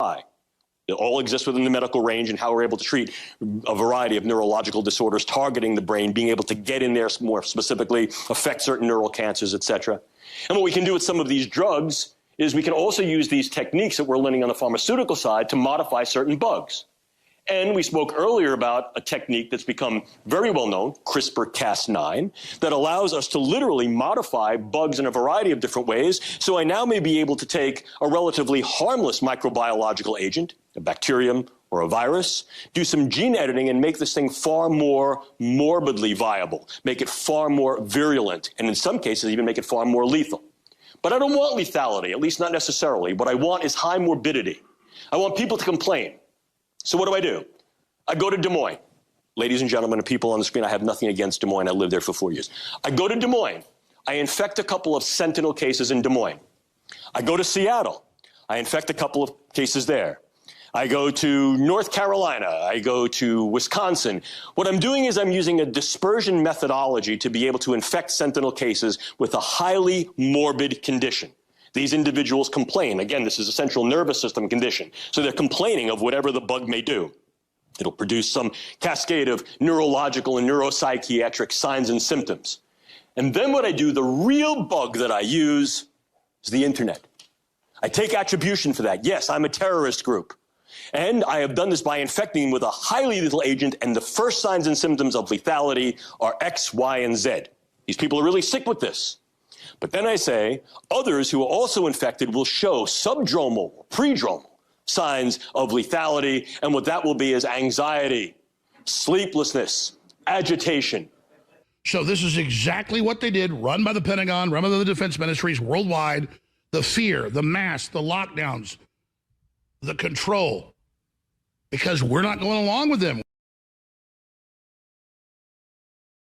It all exists within the medical range and how we're able to treat a variety of neurological disorders targeting the brain, being able to get in there more specifically, affect certain neural cancers, et cetera. And what we can do with some of these drugs is we can also use these techniques that we're learning on the pharmaceutical side to modify certain bugs. And we spoke earlier about a technique that's become very well known, CRISPR-Cas9, that allows us to literally modify bugs in a variety of different ways. So I now may be able to take a relatively harmless microbiological agent, a bacterium or a virus, do some gene editing and make this thing far more morbidly viable, make it far more virulent, and in some cases even make it far more lethal. But I don't want lethality, at least not necessarily. What I want is high morbidity. I want people to complain. So what do? I go to Des Moines. Ladies and gentlemen and people on the screen, I have nothing against Des Moines. I lived there for 4 years. I go to Des Moines. I infect a couple of sentinel cases in Des Moines. I go to Seattle. I infect a couple of cases there. I go to North Carolina. I go to Wisconsin. What I'm doing is I'm using a dispersion methodology to be able to infect sentinel cases with a highly morbid condition. These individuals complain. Again, this is a central nervous system condition. So they're complaining of whatever the bug may do. It'll produce some cascade of neurological and neuropsychiatric signs and symptoms. And then what I do, the real bug that I use is the internet. I take attribution for that. Yes, I'm a terrorist group. And I have done this by infecting them with a highly lethal agent, and the first signs and symptoms of lethality are X, Y, and Z. These people are really sick with this. But then I say others who are also infected will show subdromal, predromal signs of lethality, and what that will be is anxiety, sleeplessness, agitation. So this is exactly what they did, run by the Pentagon, run by the defense ministries worldwide, the fear, the mask, the lockdowns, the control, because we're not going along with them.